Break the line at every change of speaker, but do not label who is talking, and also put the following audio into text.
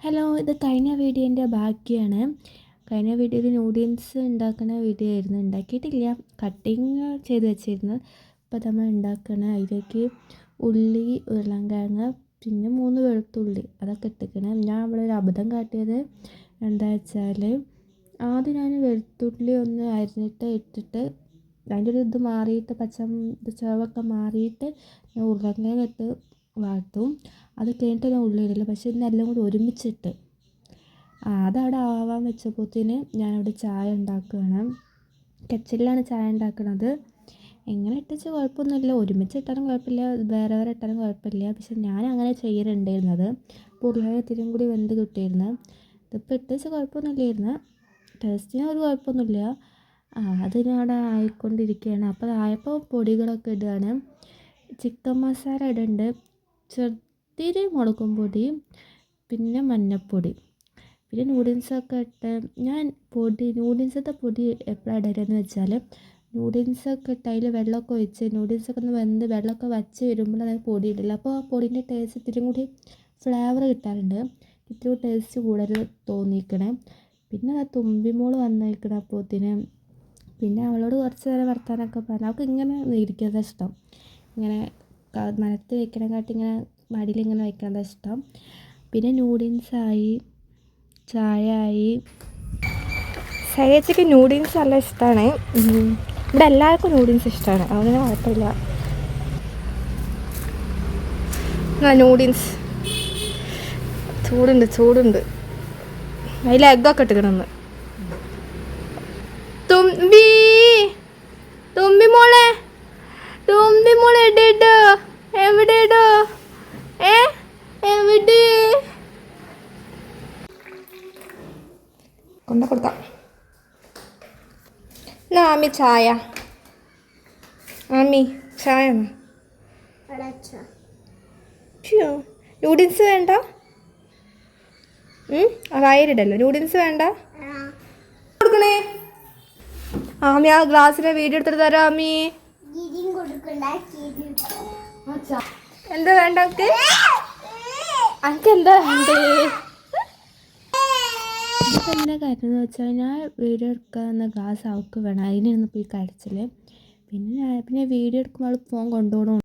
Hello, ഇത് കഴിഞ്ഞ വീഡിയോൻ്റെ ബാക്കിയാണ്. കഴിഞ്ഞ വീഡിയോയിൽ നൂഡിൽസ് ഉണ്ടാക്കുന്ന വീഡിയോ ആയിരുന്നു. ഉണ്ടാക്കിയിട്ടില്ല, കട്ടിങ് ചെയ്ത് വെച്ചിരുന്നു. ഇപ്പോൾ നമ്മൾ ഉണ്ടാക്കുന്ന അതിലേക്ക് ഉള്ളി, ഉരുളൻകിഴങ്ങ്, പിന്നെ 3 വെളുത്തുള്ളി അതൊക്കെ ഇട്ടിക്കണം. ഞാൻ ഇവിടെ ഒരു അബദ്ധം കാട്ടിയത് എന്താ വെച്ചാൽ, ആദ്യം ഞാൻ വെളുത്തുള്ളി ഒന്ന് അരിഞ്ഞിട്ട് ഇട്ടിട്ട് അതിൻ്റെ ഒരു ഇത് മാറിയിട്ട് ചുവക്കെ മാറിയിട്ട് ഞാൻ ഉരുളൻകിഴങ്ങ് ഇട്ട് വാട്ടും. അത് കഴിഞ്ഞിട്ട് ഞാൻ ഉള്ളി ഇടില്ല. പക്ഷേ ഇതെല്ലാം കൂടി ഒരുമിച്ചിട്ട് അതവിടെ ആവാൻ വെച്ചപ്പോഴത്തേന് ഞാനവിടെ ചായ ഉണ്ടാക്കുകയാണ്. കെച്ചലിലാണ് ചായ ഉണ്ടാക്കുന്നത്. എങ്ങനെ ഇട്ടിച്ച് കുഴപ്പമൊന്നുമില്ല, ഒരുമിച്ചിട്ടാലും കുഴപ്പമില്ല, വേറെ വേറെ ഇട്ടാലും കുഴപ്പമില്ല. പക്ഷെ ഞാൻ അങ്ങനെ ചെയ്യലുണ്ടായിരുന്നത്. അപ്പോൾ ഉരുളക്കിഴങ്ങ് ഇത്തിരിയും കൂടി വെന്ത് കിട്ടിയിരുന്നു. ഇതിപ്പോൾ ഇട്ടിച്ച് കുഴപ്പമൊന്നുമില്ലായിരുന്നു, ടേസ്റ്റിന് ഒരു കുഴപ്പമൊന്നുമില്ല. അതിനവിടെ ആയിക്കൊണ്ടിരിക്കുകയാണ്. അപ്പോൾ ആയപ്പോൾ പൊടികളൊക്കെ ഇടുകയാണ്. ചിക്കൻ മസാല ഇടുന്നുണ്ട്, ചെറുതിരി മുളകും പൊടി, പിന്നെ മഞ്ഞൾപ്പൊടി, പിന്നെ നൂഡിൽസൊക്കെ ഇട്ട് ഞാൻ നൂഡിൽസത്തെ പൊടി എപ്പോഴാണ് ഇടരുതെന്ന് വെച്ചാൽ, നൂഡിൽസൊക്കെ ഇട്ട് അതിൽ വെള്ളമൊക്കെ ഒഴിച്ച് നൂഡിൽസൊക്കെ ഒന്ന് വെന്ത് വെള്ളമൊക്കെ വച്ച് വരുമ്പോൾ അത് പൊടി ഇടില്ല. അപ്പോൾ ആ പൊടിൻ്റെ ടേസ്റ്റ് ഇത്തിരി കൂടി ഫ്ലേവർ കിട്ടാറുണ്ട്, ഇത്തിരി ടേസ്റ്റ് കൂടുതൽ തോന്നിക്കണേ. പിന്നെ ആ തുമ്പിമോൾ വന്നേക്കണം അപ്പോഴത്തേന്. പിന്നെ അവളോട് കുറച്ച് നേരം വർത്താനമൊക്കെ പറഞ്ഞു. അവൾക്ക് ഇങ്ങനെ ഇരിക്കുന്നതാണ് ഇഷ്ടം, ഇങ്ങനെ നിലത്ത് വയ്ക്കണേക്കാട്ടി ഇങ്ങനെ മടിയിലിങ്ങനെ വയ്ക്കുന്നതാണ് ഇഷ്ടം. പിന്നെ നൂഡിൽസായി, ചായ ആയി. സഹേച്ചിക്ക് നൂഡിൽസ് നല്ല ഇഷ്ടമാണ്. ഇവിടെ എല്ലാവർക്കും നൂഡിൽസ് ഇഷ്ടമാണ്, അതൊന്നും കുഴപ്പമില്ല. നൂഡിൽസ് ചൂടുണ്ട്. അതിൽ എഗ്ഗൊക്കെ ഇട്ടിക്കണമെന്ന്. തുമ്പി മോളെ എവിടെ കൊടുക്കാം. ആമി ചായ, ചായ. നൂഡിൽസ് വേണ്ട, വയറിടല്ലോ. നൂഡിൽസ് വേണ്ട കൊടുക്കണേ. ആമി ആ ഗ്ലാസ്സിലെ വീഡിയോ എടുത്തിട്ട് തരാം. ആമി എന്താ വേണ്ട അനക്ക് എന്താ വേണ്ടേ? ഇപ്പം എങ്ങനെ കാര്യം എന്ന് വെച്ചാൽ, ഞാൻ വീഡിയോ എടുക്കാവുന്ന ഗ്ലാസ് അവൾക്ക് വേണം, അതിനാണ് പോയി കരച്ചിൽ. പിന്നെ വീഡിയോ എടുക്കുമ്പോൾ അവൾ ഫോൺ കൊണ്ടുപോകണം.